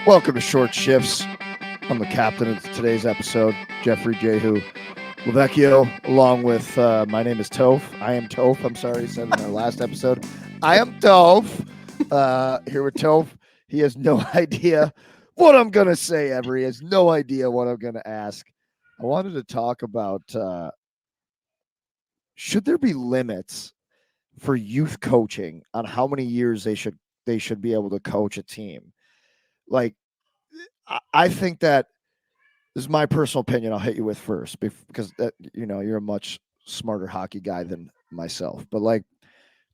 Welcome to Short Shifts. I'm the captain of today's episode, Jeffrey Jehu Vechs, along with my name is Toph. I am Toph. I'm sorry, I said in our last episode. I am Toph. Here with Toph. He has no idea what I'm going to say ever. He has no idea what I'm going to ask. I wanted to talk about should there be limits for youth coaching on how many years they should be able to coach a team? Like, I think that this is my personal opinion. I'll hit you with first because you're a much smarter hockey guy than myself. But like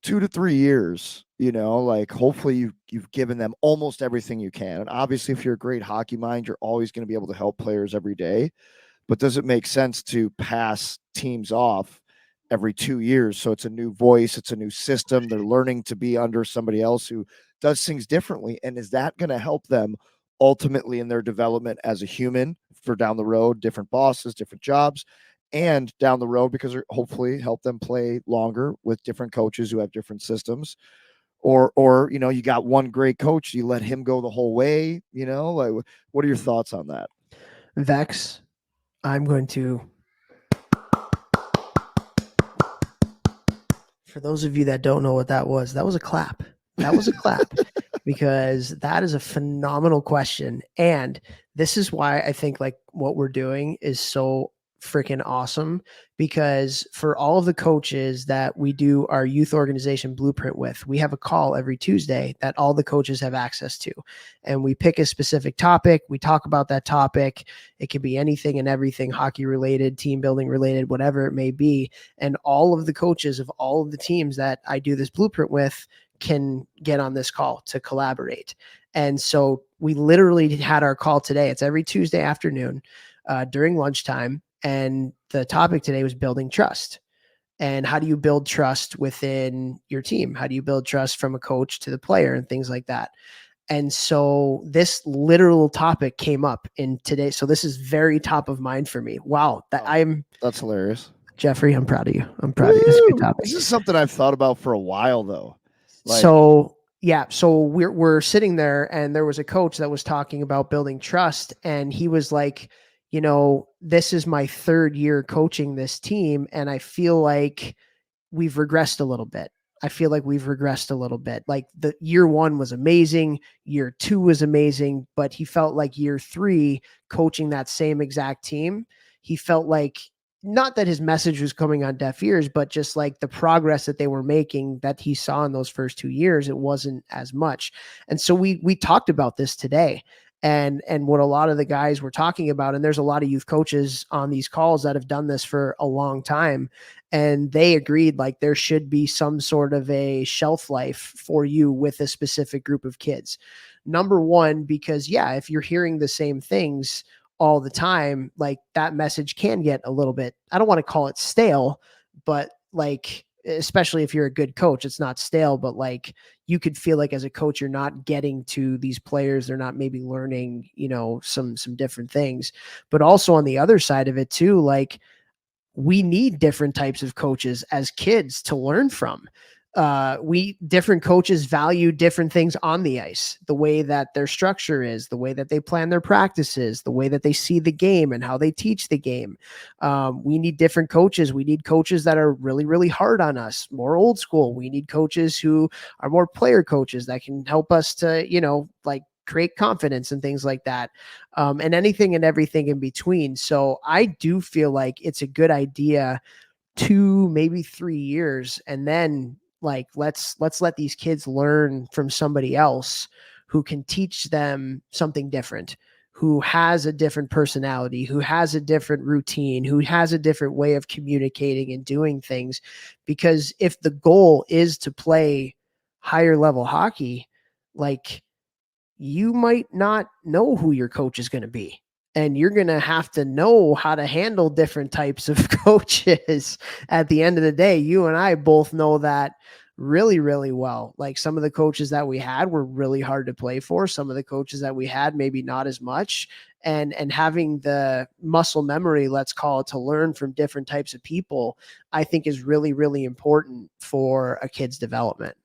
2 to 3 years, like hopefully you've given them almost everything you can. And obviously, if you're a great hockey mind, you're always going to be able to help players every day. But does it make sense to pass teams off every 2 years? So it's a new voice, it's a new system. They're learning to be under somebody else who does things differently. And is that going to help them ultimately in their development as a human for down the road, different bosses, different jobs, and down the road because hopefully help them play longer with different coaches who have different systems? Or you got one great coach, you let him go the whole way. Like, what are your thoughts on that? Vechs, I'm going to, for those of you that don't know what that was a clap. That was a clap because that is a phenomenal question. And this is why I think like what we're doing is so freaking awesome, because for all of the coaches that we do our youth organization blueprint with, we have a call every Tuesday that all the coaches have access to. And we pick a specific topic. We talk about that topic. It can be anything and everything, hockey related, team building related, whatever it may be. And all of the coaches of all of the teams that I do this blueprint with can get on this call to collaborate. And so we literally had our call today. It's every Tuesday afternoon during lunchtime. And the topic today was building trust. And how do you build trust within your team? How do you build trust from a coach to the player and things like that? And so this literal topic came up in today. So this is very top of mind for me. Wow. That's hilarious. Jeffrey, I'm proud of you. I'm proud of you. It's a good topic. This is something I've thought about for a while though. So we're sitting there and there was a coach that was talking about building trust. And he was like, this is my third year coaching this team. And I feel like we've regressed a little bit. Like the year one was amazing. Year two was amazing, but he felt like year three coaching that same exact team, he felt like not that his message was coming on deaf ears, but just like the progress that they were making that he saw in those first 2 years, it wasn't as much. And so we talked about this today. And what a lot of the guys were talking about, and there's a lot of youth coaches on these calls that have done this for a long time, and they agreed like there should be some sort of a shelf life for you with a specific group of kids. Number one, because if you're hearing the same things all the time, like that message can get a little bit, I don't want to call it stale, but like, especially if you're a good coach, it's not stale, but like you could feel like as a coach, you're not getting to these players. They're not maybe learning, some different things. But also on the other side of it too, like we need different types of coaches as kids to learn from. Different coaches value different things on the ice, the way that their structure is, the way that they plan their practices, the way that they see the game and how they teach the game. We need different coaches. We need coaches that are really, really hard on us, more old school. We need coaches who are more player coaches that can help us to, like create confidence and things like that. And anything and everything in between. So I do feel like it's a good idea 2, maybe 3 years. And then like, let's let these kids learn from somebody else who can teach them something different, who has a different personality, who has a different routine, who has a different way of communicating and doing things. Because if the goal is to play higher level hockey, like you might not know who your coach is going to be. And you're going to have to know how to handle different types of coaches. At the end of the day, you and I both know that really, really well. Like some of the coaches that we had were really hard to play for. Some of the coaches that we had, maybe not as much. And having the muscle memory, let's call it, to learn from different types of people, I think is really, really important for a kid's development.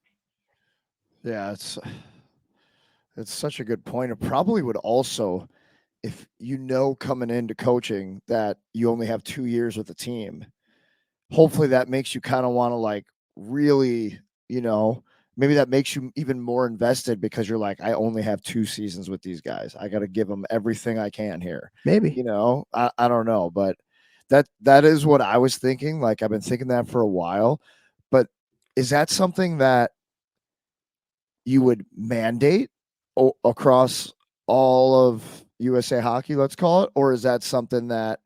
Yeah, It's such a good point. It probably would also, if you know coming into coaching that you only have 2 years with the team, hopefully that makes you kind of want to like really, you know, maybe that makes you even more invested because you're like, I only have 2 seasons with these guys. I got to give them everything I can here. Maybe. I don't know, but that is what I was thinking. Like I've been thinking that for a while, but is that something that you would mandate across all of USA hockey, let's call it, or is that something that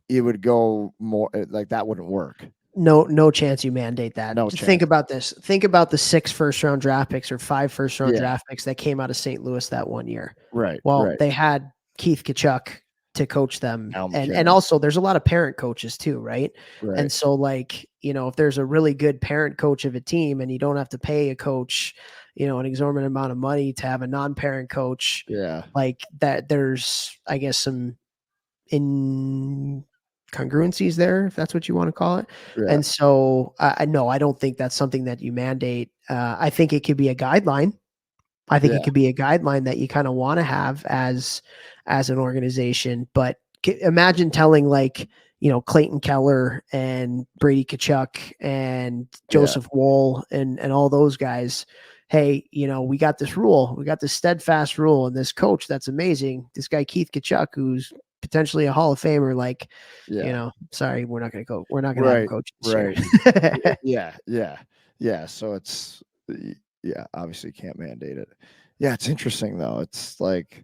it would go more like that wouldn't work? No chance you mandate that. No Think chance. about this. Think about the 6 first-round draft picks or 5 first-round Yeah. draft picks that came out of St. Louis that one year. Right. Well, Right. they had Keith Kachuk to coach them, Al and McKinnon. also there's a lot of parent coaches too, right? Right. And so, like, if there's a really good parent coach of a team, and you don't have to pay a coach, an exorbitant amount of money to have a non-parent coach, Yeah. like that, there's, I guess, some incongruencies there, if that's what you want to call it. Yeah. And so, I no, I don't think that's something that you mandate. I think it could be a guideline. I think it Yeah. could be a guideline that you kind of want to have as an organization. But imagine telling, like, Clayton Keller and Brady Kachuk and Yeah. Joseph Woll and all those guys, hey, we got this rule, we got this steadfast rule, and this coach that's amazing, this guy Keith Kachuk, who's potentially a Hall of Famer, like, Yeah. sorry, we're not gonna have him Right. coach this year. Right. Yeah. Yeah. Yeah. So it's yeah, obviously can't mandate it. Yeah, it's interesting though. It's like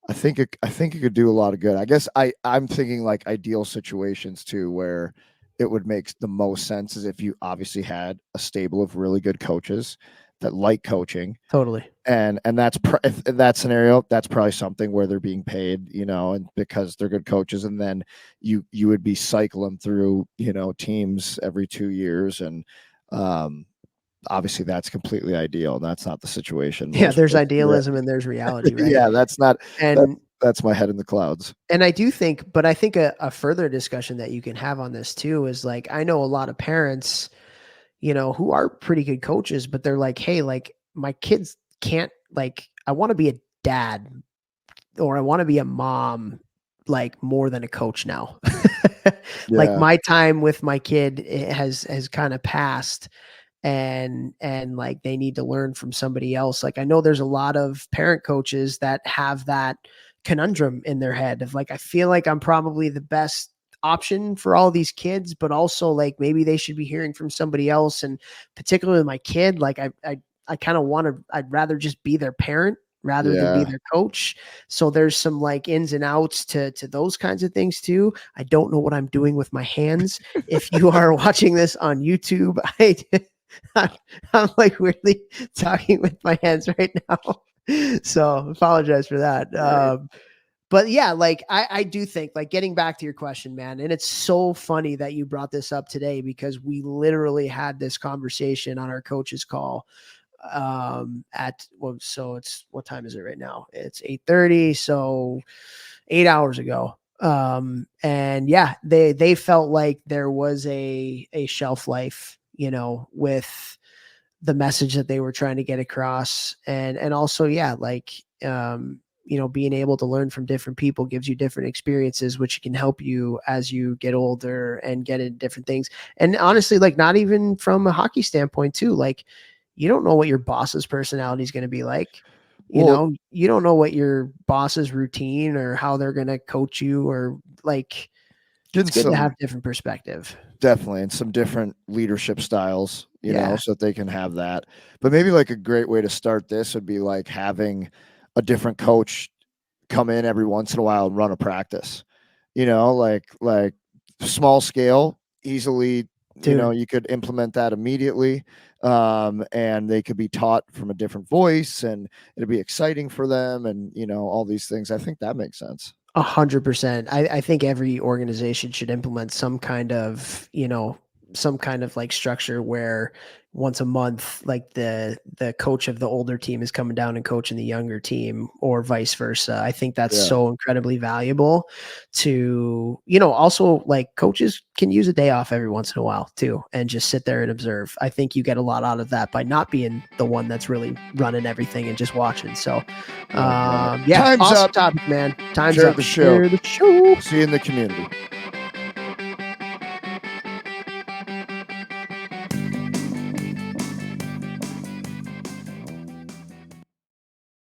I think it could do a lot of good. I guess I'm thinking like ideal situations too, where it would make the most sense is if you obviously had a stable of really good coaches that like coaching, Totally. and if in that scenario, that's probably something where they're being paid, and because they're good coaches, and then you would be cycling through, teams every 2 years, and um, obviously that's completely ideal. That's not the situation Yeah, most there's places are in. idealism and there's reality, right? Yeah, that's not that And that's my head in the clouds. I do think, but I think a further discussion that you can have on this too is, like, I know a lot of parents, who are pretty good coaches, but they're like, hey, like, my kids can't, like, I want to be a dad or I want to be a mom, like, more than a coach now. Like, Yeah, my time with my kid has kind of passed, and like, they need to learn from somebody else. Like, I know there's a lot of parent coaches that have that conundrum in their head of, like, I feel like I'm probably the best option for all these kids, but also, like, maybe they should be hearing from somebody else. And particularly my kid, like, I kind of want to, I'd rather just be their parent rather than be yeah. their coach. So there's some, like, ins and outs to those kinds of things too. I don't know what I'm doing with my hands. If you are watching this on YouTube, I'm like weirdly talking with my hands right now. So apologize for that. Right. But yeah, like, I do think, like, getting back to your question, man, and it's so funny that you brought this up today because we literally had this conversation on our coaches call at, well, so it's, what time is it right now? It's 8:30, so 8 hours ago. And yeah, they felt like there was a shelf life, with the message that they were trying to get across. And also, yeah, like, being able to learn from different people gives you different experiences, which can help you as you get older and get into different things. And honestly, like, not even from a hockey standpoint too, like, you don't know what your boss's personality is going to be like. Well, You don't know what your boss's routine or how they're going to coach you, or, like, it's getting good to some have different perspective. definitely and some different leadership styles, Yeah, so that they can have that. But maybe like a great way to start this would be like having a different coach come in every once in a while and run a practice. Like small scale, easily, dude. you could implement that immediately. And they could be taught from a different voice and it'd be exciting for them and all these things. I think that makes sense. 100%. I think every organization should implement some kind of, like, structure where once a month, like the coach of the older team is coming down and coaching the younger team, or vice versa. I think that's so incredibly valuable to, also like coaches can use a day off every once in a while too, and just sit there and observe. I think you get a lot out of that by not being the one that's really running everything and just watching. So, Time's awesome up. topic, man. Time's Share up. the show. Share the show. See you in the community.